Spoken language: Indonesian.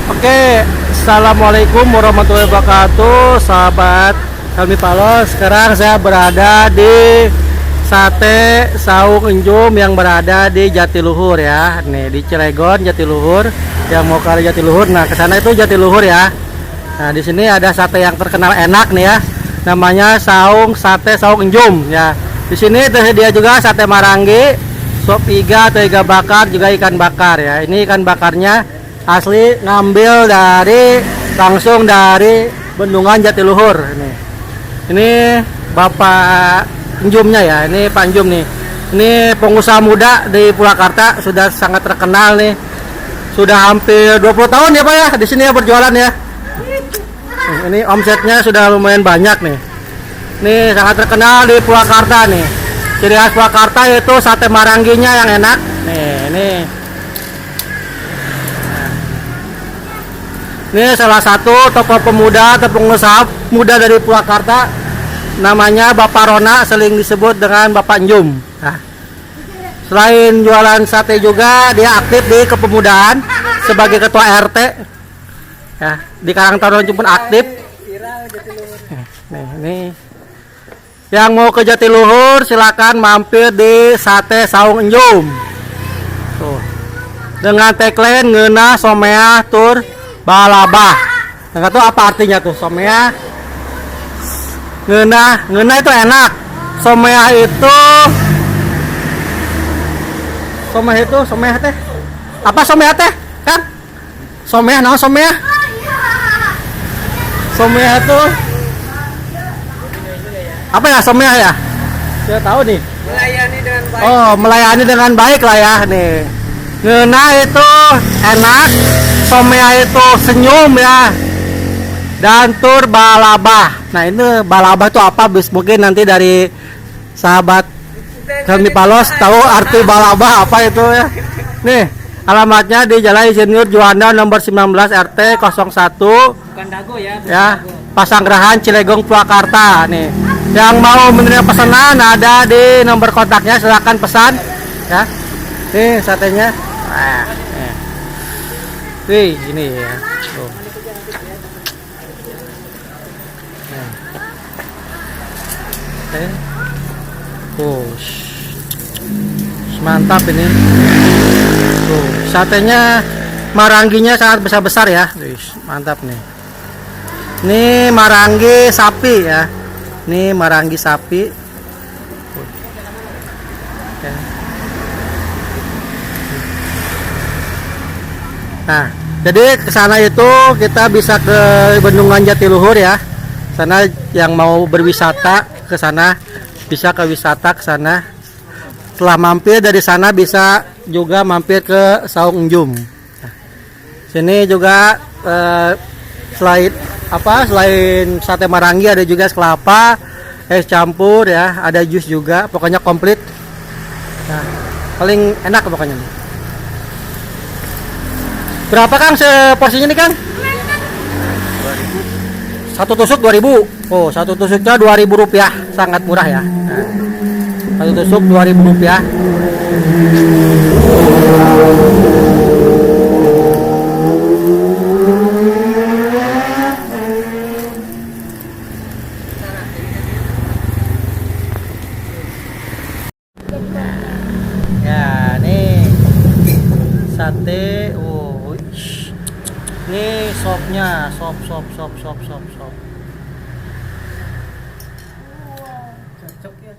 Oke, assalamualaikum warahmatullahi wabarakatuh, sahabat kami Palos. Sekarang saya berada di Sate Saung Enjum yang berada di Jatiluhur ya. Nih di Cilegon Jatiluhur. Yang mau ke Jatiluhur, nah ke sana itu Jatiluhur ya. Nah di sini ada sate yang terkenal enak nih ya. Namanya Sate Saung Enjum ya. Di sini tersedia juga sate marangi, sop iga atau iga bakar, juga ikan bakar ya. Ini ikan bakarnya asli ngambil langsung dari bendungan Jatiluhur. Ini Bapak Enjumnya ya. Ini Pak Enjum nih. Ini pengusaha muda di Purwakarta, sudah sangat terkenal nih. Sudah hampir 20 tahun ya Pak ya di sini ya berjualan ya. Ini omsetnya sudah lumayan banyak nih. Ini sangat terkenal di Purwakarta nih. Ciri khas Purwakarta yaitu sate maranginya yang enak. Ini salah satu tokoh pemuda atau pengusaha muda dari Purwakarta, namanya Bapak Rona, sering disebut dengan Bapak Enjum. Nah, selain jualan sate juga dia aktif di kepemudaan sebagai ketua RT ya, di Karangtaruna pun aktif. Nih, yang mau ke Jatiluhur silakan mampir di Sate Saung Enjum. Tuh. Dengan tagline ngeunah somea tur balabah. Nggak tahu apa artinya tuh somea. Ngeunah itu enak. Somea teh. Apa somea teh? Kan? Somea naon somea? Somea tuh apa ya somea ya? Saya tahu nih. Melayani dengan baik. Oh, melayani dengan baik lah ya nih. Ngeunah itu enak, somea itu senyum ya, dan tur balabah. Nah ini balabah itu apa? Mungkin nanti dari sahabat kami Palos tahu arti balabah apa itu ya. Nih alamatnya di Jalan Insinyur Juanda nomor 19 RT 01 Bukan dago ya. ya, Pasanggerahan Cilegon Purwakarta. Nih yang mau menerima pesanan ada di nomor kontaknya, silahkan pesan ya. Nih satenya. Nah, nih ini ya. Tuh. Tuh. Mantap ini. Tuh, satenya maranginya sangat besar-besar ya. Mantap nih. Ini marangi sapi ya. Ini marangi sapi. Ya. Nah, jadi ke sana itu kita bisa ke Bendungan Jatiluhur ya. Sana yang mau berwisata ke sana bisa ke wisata ke sana. Setelah mampir dari sana bisa juga mampir ke Saung Enjum. Nah, sini juga selain sate marangi ada juga es kelapa, es campur ya, ada jus juga, pokoknya komplit. Nah, paling enak pokoknya. Berapa Kang seporsinya nih Kang? Satu tusuk 2000. Oh, satu tusuknya 2000 rupiah, sangat murah ya. Nah, satu tusuk 2000 rupiah. Ya, nih sate. Oh, ini sopnya, sop. Cocok ya.